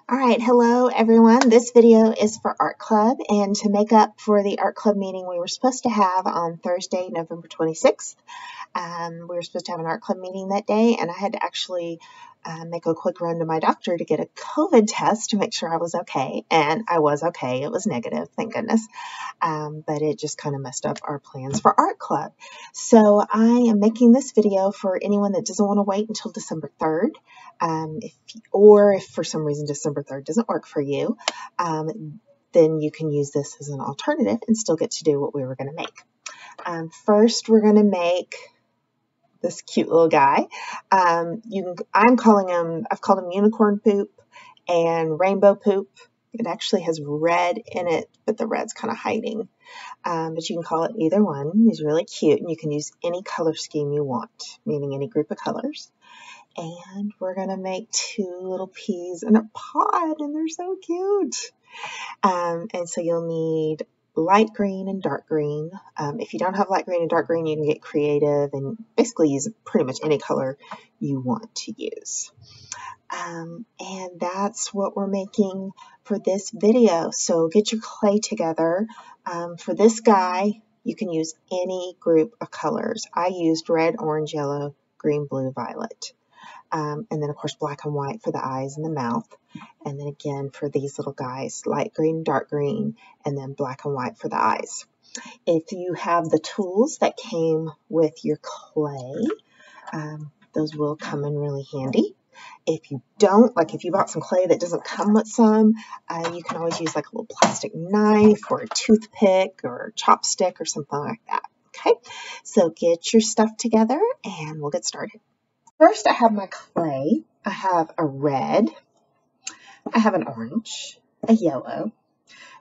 All right, hello everyone. This video is for Art Club, and to make up for the Art Club meeting we were supposed to have on Thursday, November 26th. We were supposed to have an Art Club meeting that day, and I had to actually make a quick run to my doctor to get a COVID test to make sure I was okay, and I was okay. It was negative, thank goodness, but it just kind of messed up our plans for Art Club. So I am making this video for anyone that doesn't want to wait until December 3rd. If for some reason December 3rd doesn't work for you, then you can use this as an alternative and still get to do what we were going to make. First, we're going to make this cute little guy. I've called him unicorn poop and rainbow poop. It actually has red in it, but the red's kind of hiding. But you can call it either one. He's really cute, and you can use any color scheme you want, meaning any group of colors. And we're going to make two little peas in a pod, and they're so cute. And so you'll need light green and dark green. If you don't have light green and dark green, you can get creative and basically use pretty much any color you want to use. And that's what we're making for this video. So get your clay together. For this guy, you can use any group of colors. I used red, orange, yellow, green, blue, violet. And then, of course, black and white for the eyes and the mouth. And then again, for these little guys, light green, dark green, and then black and white for the eyes. If you have the tools that came with your clay, those will come in really handy. If you don't, like if you bought some clay that doesn't come with some, you can always use like a little plastic knife or a toothpick or a chopstick or something like that. Okay, so get your stuff together and we'll get started. First, I have my clay. I have a red, I have an orange, a yellow,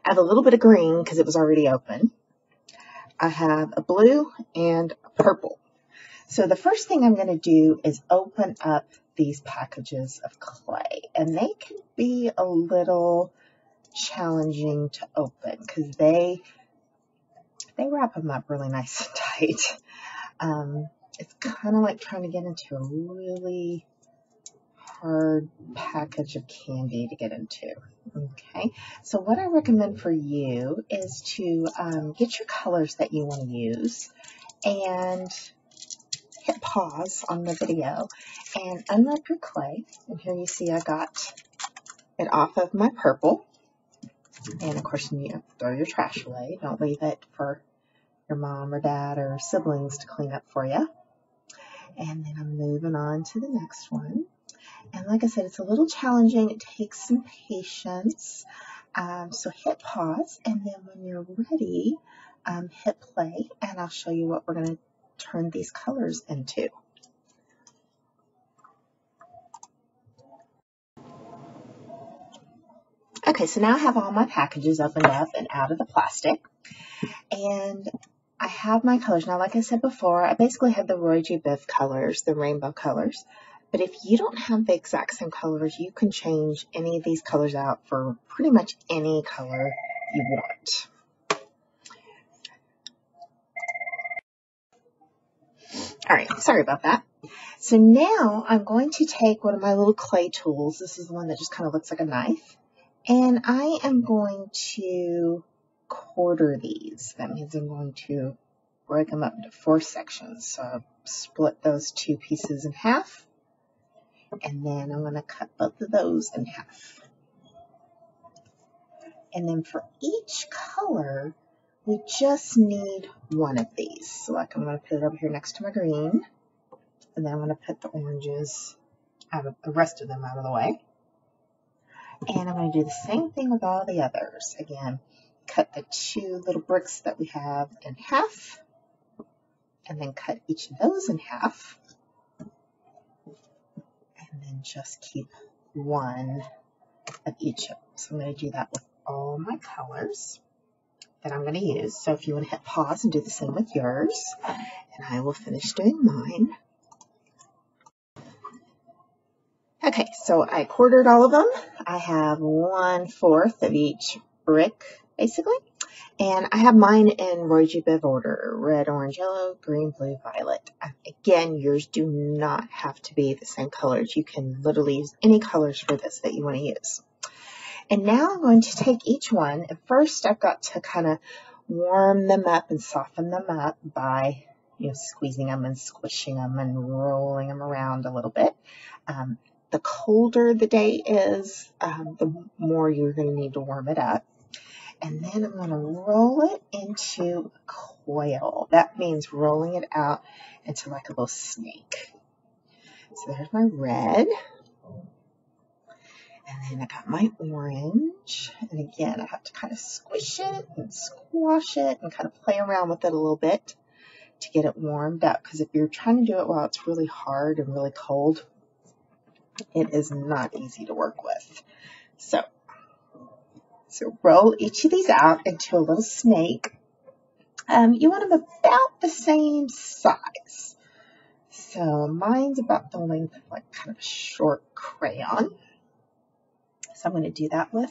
I have a little bit of green because it was already open, I have a blue and a purple. So the first thing I'm going to do is open up these packages of clay, and they can be a little challenging to open because they wrap them up really nice and tight. It's kind of like trying to get into a really hard package of candy to get into. Okay, so what I recommend for you is to get your colors that you want to use and hit pause on the video and unwrap your clay. And here you see I got it off of my purple. And of course, you throw your trash away. Don't leave it for your mom or dad or siblings to clean up for you. And then I'm moving on to the next one. And like I said, it's a little challenging. It takes some patience. So hit pause, and then when you're ready, hit play, and I'll show you what we're going to turn these colors into. Okay, so now I have all my packages opened up and out of the plastic. And I have my colors. Now, like I said before, I basically had the Roy G. Biv colors, the rainbow colors. But if you don't have the exact same colors, you can change any of these colors out for pretty much any color you want. All right, sorry about that. So now I'm going to take one of my little clay tools. This is the one that just kind of looks like a knife. And I am going to quarter these. That means I'm going to break them up into 4 sections. So I'll split those 2 pieces in half, and then I'm going to cut both of those in half. And then for each color, we just need one of these. So like I'm going to put it over here next to my green, and then I'm going to put the oranges out of the rest of them out of the way. And I'm going to do the same thing with all the others. Again, cut the 2 little bricks that we have in half, and then cut each of those in half, and then just keep one of each of them. So I'm going to do that with all my colors that I'm going to use. So if you want to hit pause and do the same with yours, and I will finish doing mine. Okay, so I quartered all of them. I have 1/4 of each brick, basically. And I have mine in Roy G. Biv order: red, orange, yellow, green, blue, violet. Again, yours do not have to be the same colors. You can literally use any colors for this that you want to use. And now I'm going to take each one, and first I've got to kind of warm them up and soften them up by, squeezing them and squishing them and rolling them around a little bit. The colder the day is, the more you're going to need to warm it up. And then I'm going to roll it into a coil. That means rolling it out into like a little snake. So there's my red. And then I got my orange. And again, I have to kind of squish it and squash it and kind of play around with it a little bit to get it warmed up. Because if you're trying to do it while it's really hard and really cold, it is not easy to work with. So roll each of these out into a little snake. You want them about the same size. So mine's about the length of like kind of a short crayon. So I'm going to do that with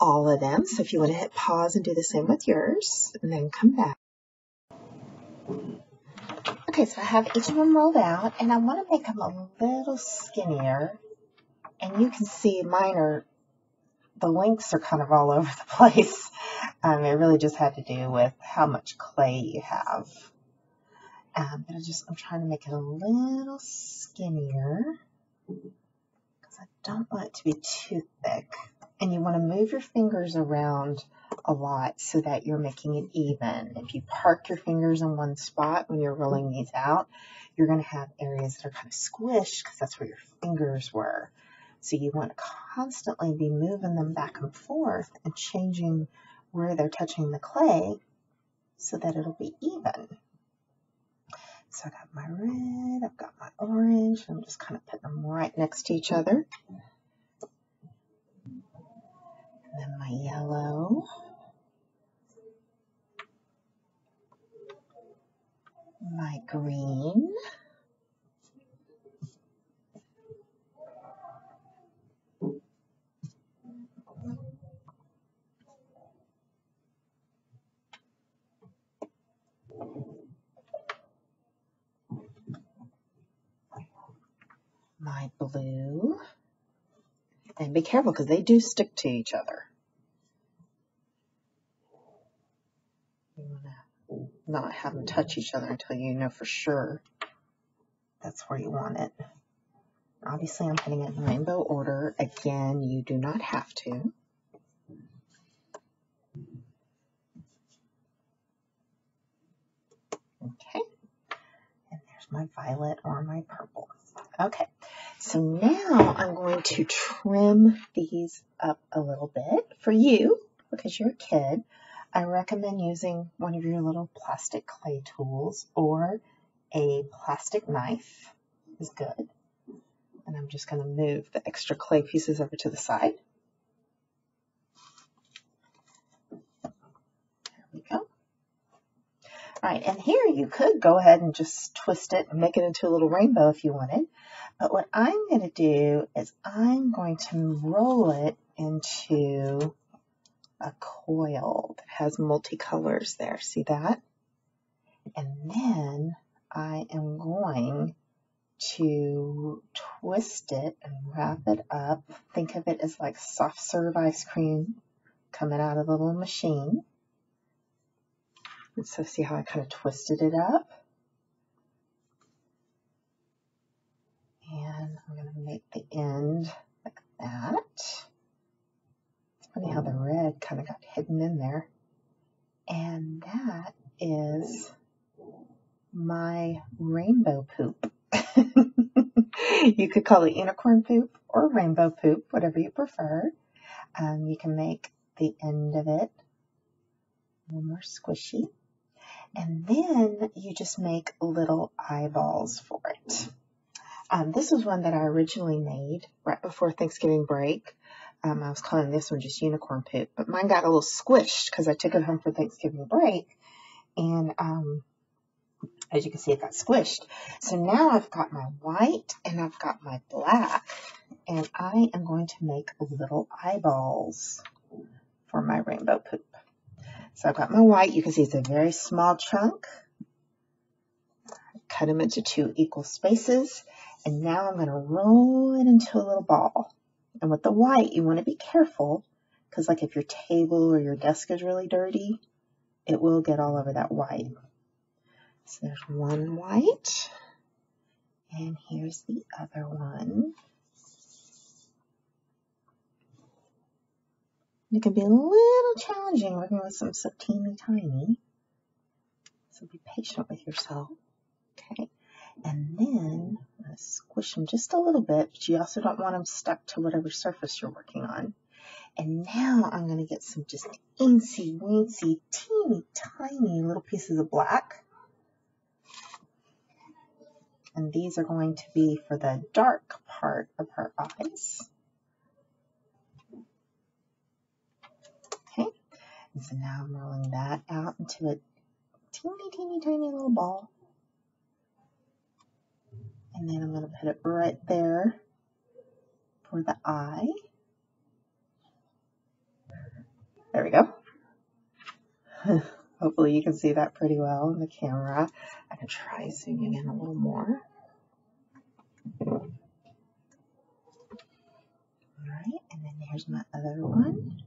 all of them. So if you want to hit pause and do the same with yours, and then come back. Okay, so I have each of them rolled out, and I want to make them a little skinnier. And you can see mine the lengths are kind of all over the place. It really just had to do with how much clay you have. But I'm trying to make it a little skinnier because I don't want it to be too thick. And you want to move your fingers around a lot so that you're making it even. If you park your fingers in one spot when you're rolling these out, you're going to have areas that are kind of squished because that's where your fingers were. So you want to constantly be moving them back and forth and changing where they're touching the clay so that it'll be even. So I got my red, I've got my orange, I'm just kind of putting them right next to each other. And then my yellow. My green. My blue. And be careful because they do stick to each other. You want to not have them touch each other until you know for sure that's where you want it. Obviously, I'm putting it in rainbow order. Again, you do not have to. Okay. And there's my violet or my purple. Okay. So now I'm going to trim these up a little bit. For you, because you're a kid, I recommend using one of your little plastic clay tools, or a plastic knife is good. And I'm just going to move the extra clay pieces over to the side. There we go. All right, and here you could go ahead and just twist it and make it into a little rainbow if you wanted. But what I'm going to do is I'm going to roll it into a coil that has multicolors there. See that? And then I am going to twist it and wrap it up. Think of it as like soft serve ice cream coming out of the little machine. And so see how I kind of twisted it up? And I'm going to make the end like that. It's funny how the red kind of got hidden in there. And that is my rainbow poop. You could call it unicorn poop or rainbow poop, whatever you prefer. You can make the end of it a little more squishy. And then you just make little eyeballs for it. This was one that I originally made right before Thanksgiving break. I was calling this one just unicorn poop, but mine got a little squished because I took it home for Thanksgiving break. And as you can see, it got squished. So now I've got my white and I've got my black, and I am going to make little eyeballs for my rainbow poop. So I've got my white. You can see it's a very small chunk. Cut them into 2 equal spaces. And now I'm going to roll it into a little ball. And with the white, you want to be careful because like if your table or your desk is really dirty, it will get all over that white. So there's one white, and here's the other one. It can be a little challenging working with some so teeny tiny, so be patient with yourself. Okay, and then I'm going to squish them just a little bit, but you also don't want them stuck to whatever surface you're working on. And now I'm going to get some just incy weensy teeny tiny little pieces of black. And these are going to be for the dark part of her eyes. Okay, and so now I'm rolling that out into a teeny tiny little ball. And then I'm going to put it right there for the eye. There we go. Hopefully you can see that pretty well in the camera. I can try zooming in a little more. All right, and then here's my other one.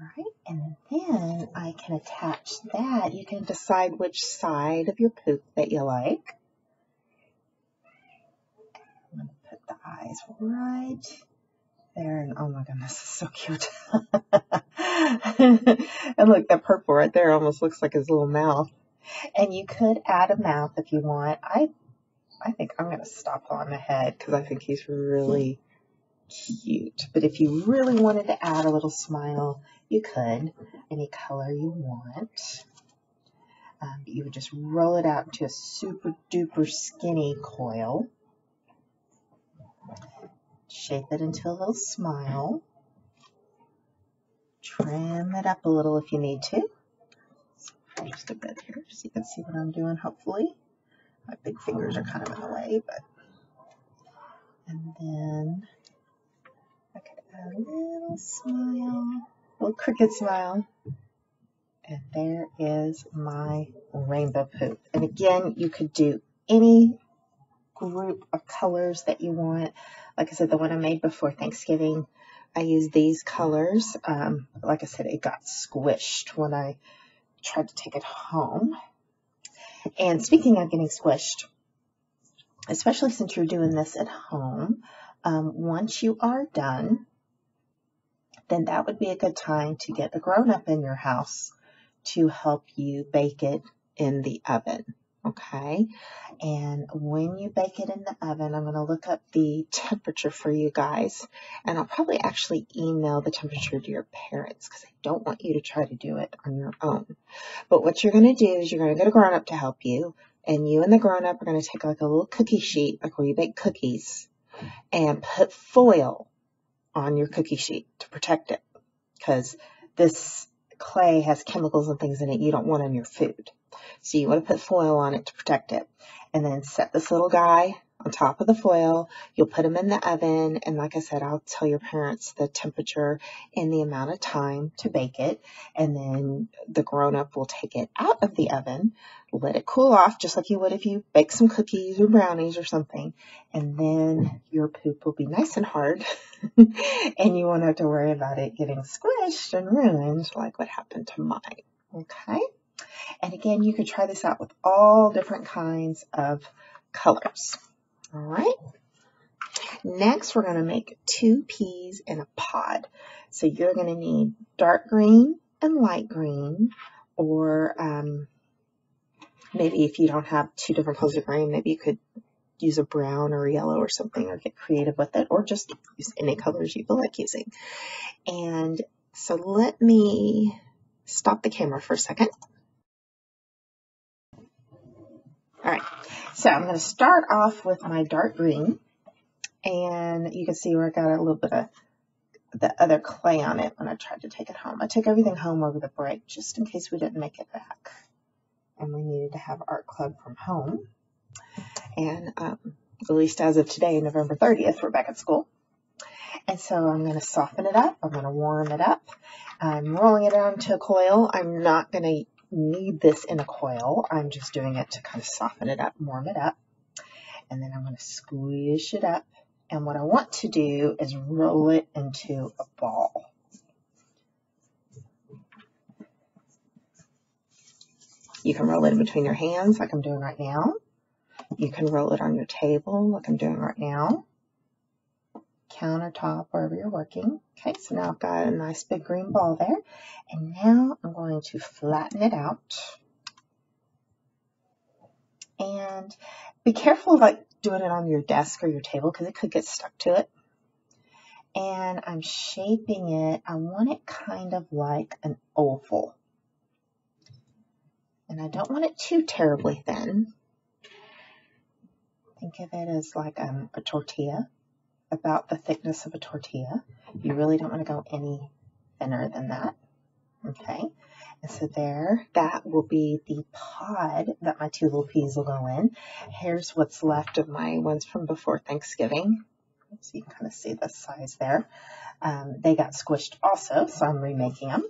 All right, and then I can attach that. You can decide which side of your poop that you like. I'm going to put the eyes right there, and oh my goodness, it's so cute. And look, that purple right there almost looks like his little mouth. And you could add a mouth if you want. I think I'm going to stop on the head because I think he's really cute. But if you really wanted to add a little smile, you could, any color you want. You would just roll it out into a super duper skinny coil. Shape it into a little smile. Trim it up a little if you need to. Just a bit here so you can see what I'm doing, hopefully. My big fingers are kind of in the way, but. And then I could add a little smile, a little crooked smile. And there is my rainbow poop. And again, you could do any group of colors that you want. Like I said, the one I made before Thanksgiving, I used these colors. Like I said, it got squished when I tried to take it home. And speaking of getting squished, especially since you're doing this at home, once you are done, then that would be a good time to get a grown-up in your house to help you bake it in the oven. Okay, and when you bake it in the oven, I'm going to look up the temperature for you guys, and I'll probably actually email the temperature to your parents because I don't want you to try to do it on your own. But what you're going to do is you're going to get a grown-up to help you, and you and the grown-up are going to take like a little cookie sheet, like where you bake cookies, and put foil on your cookie sheet to protect it, because this clay has chemicals and things in it you don't want in your food. So you want to put foil on it to protect it. And then set this little guy on top of the foil. You'll put him in the oven. And like I said, I'll tell your parents the temperature and the amount of time to bake it. And then the grown-up will take it out of the oven, let it cool off just like you would if you bake some cookies or brownies or something. And then your poop will be nice and hard. And you won't have to worry about it getting squished and ruined like what happened to mine. Okay? And again, you could try this out with all different kinds of colors. All right. Next, we're going to make 2 peas in a pod. So you're going to need dark green and light green, or maybe if you don't have 2 different colors of green, maybe you could use a brown or a yellow or something, or get creative with it, or just use any colors you feel like using. And so let me stop the camera for a second. All right, so I'm going to start off with my dark green, and you can see where I got a little bit of the other clay on it when I tried to take it home. I took everything home over the break just in case we didn't make it back, and we needed to have art club from home. And at least as of today, November 30th, we're back at school. And so I'm going to soften it up. I'm going to warm it up. I'm rolling it out into a coil. I'm not going to need this in a coil. I'm just doing it to kind of soften it up, warm it up. And then I'm going to squish it up And what I want to do is roll it into a ball. You can roll it in between your hands like I'm doing right now. You can roll it on your table like I'm doing right now. Countertop, wherever you're working. Okay, so now I've got a nice big green ball there. And now I'm going to flatten it out. And be careful like doing it on your desk or your table because it could get stuck to it. And I'm shaping it. I want it kind of like an oval. And I don't want it too terribly thin. Think of it as like a tortilla, about the thickness of a tortilla. You really don't want to go any thinner than that. Okay, and so there, that will be the pod that my 2 little peas will go in. Here's what's left of my ones from before Thanksgiving. So you can kind of see the size there. They got squished also, so I'm remaking them.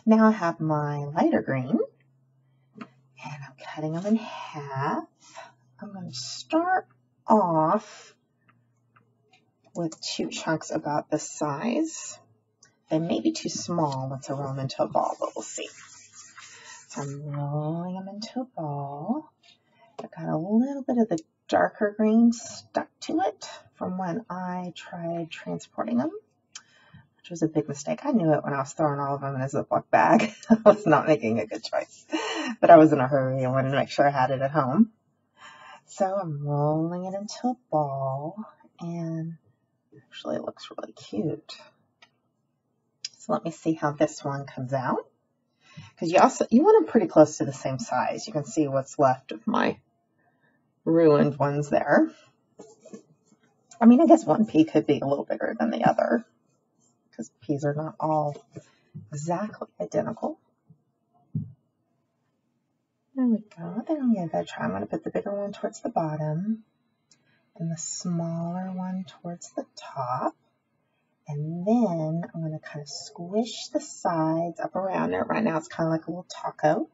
Now I have my lighter green, and I'm cutting them in half. I'm going to start off with 2 chunks about this size. They may be too small once I roll them into a ball, but we'll see. So I'm rolling them into a ball. I've got a little bit of the darker green stuck to it from when I tried transporting them, which was a big mistake. I knew it when I was throwing all of them in a Ziploc bag. I was not making a good choice, but I was in a hurry and wanted to make sure I had it at home. So I'm rolling it into a ball, and actually it looks really cute. So let me see how this one comes out. Because you want them pretty close to the same size. You can see what's left of my ruined ones there. I mean, I guess one pea could be a little bigger than the other because peas are not all exactly identical. There we go. Then I'm going to try. I'm going to put the bigger one towards the bottom and the smaller one towards the top. And then I'm going to kind of squish the sides up around it. Right now it's kind of like a little taco.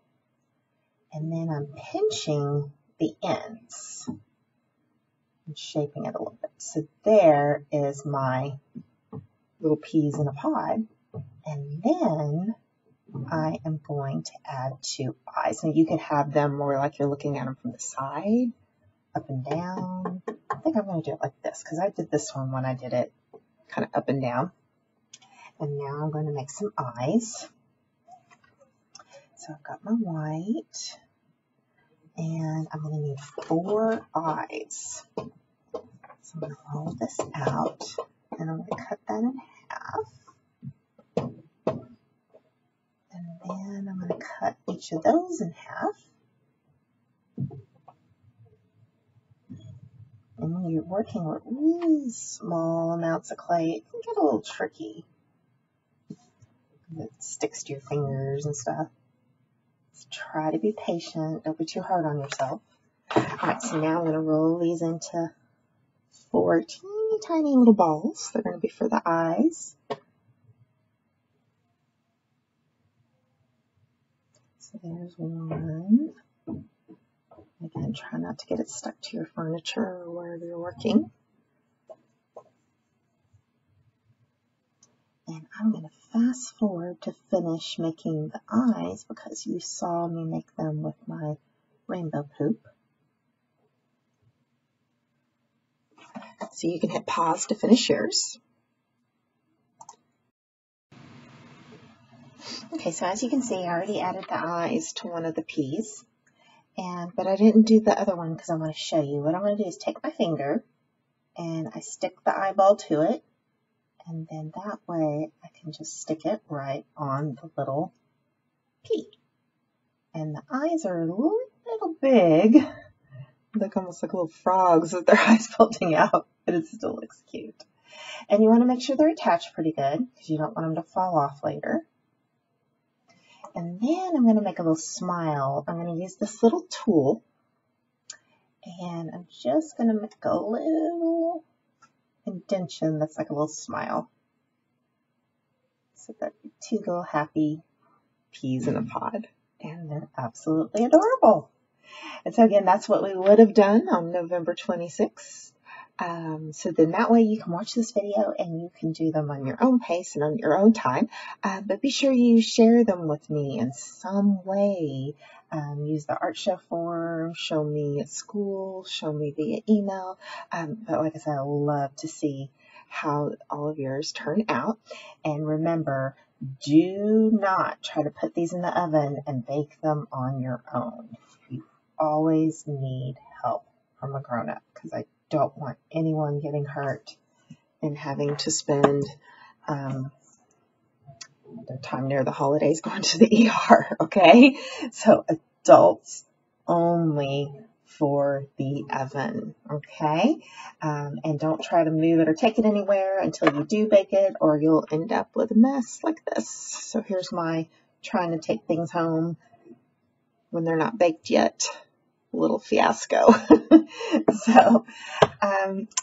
And then I'm pinching the ends and shaping it a little bit. So there is my little peas in a pod. And then I am going to add 2 eyes. Now you could have them more like you're looking at them from the side, up and down. I think I'm going to do it like this because I did this one when I did it kind of up and down. And now I'm going to make some eyes. So I've got my white, and I'm going to need 4 eyes. So I'm going to roll this out, and I'm going to cut that in half. And then I'm going to cut each of those in half. And when you're working with really small amounts of clay, it can get a little tricky. It sticks to your fingers and stuff. So try to be patient. Don't be too hard on yourself. All right, so now I'm going to roll these into 4 teeny tiny little balls. They're going to be for the eyes. So there's one. Again, try not to get it stuck to your furniture or wherever you're working. And I'm going to fast forward to finish making the eyes because you saw me make them with my rainbow poop. So you can hit pause to finish yours. Okay, so as you can see, I already added the eyes to one of the peas. But I didn't do the other one because I want to show you. What I'm going to do is take my finger and I stick the eyeball to it. And then that way I can just stick it right on the little pea. And the eyes are a little big. Look almost like little frogs with their eyes bulging out, but it still looks cute. And you want to make sure they're attached pretty good because you don't want them to fall off later. And then I'm going to make a little smile. I'm going to use this little tool. And I'm just going to make a little indentation that's like a little smile. So that'd be 2 little happy peas in a pod. And they're absolutely adorable. And so again, that's what we would have done on November 26th. So then that way you can watch this video and you can do them on your own pace and on your own time. But be sure you share them with me in some way. Use the art show form, show me at school, show me via email. But like I said, I love to see how all of yours turn out. And remember, do not try to put these in the oven and bake them on your own. You always need help from a grown-up, because I don't want anyone getting hurt and having to spend their time near the holidays going to the ER, okay? So adults only for the oven, okay? And don't try to move it or take it anywhere until you do bake it, or you'll end up with a mess like this. So here's my trying to take things home when they're not baked yet little fiasco. So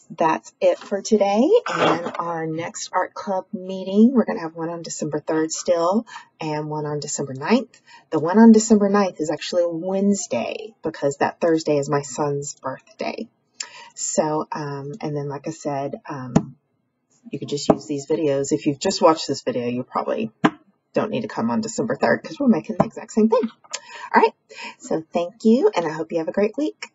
that's it for today. And our next art club meeting, we're going to have one on December 3rd still and one on December 9th. The one on December 9th is actually a Wednesday because that Thursday is my son's birthday. So, and then like I said, you could just use these videos. If you've just watched this video, you probably don't need to come on December 3rd because we're making the exact same thing. All right. So thank you, and I hope you have a great week.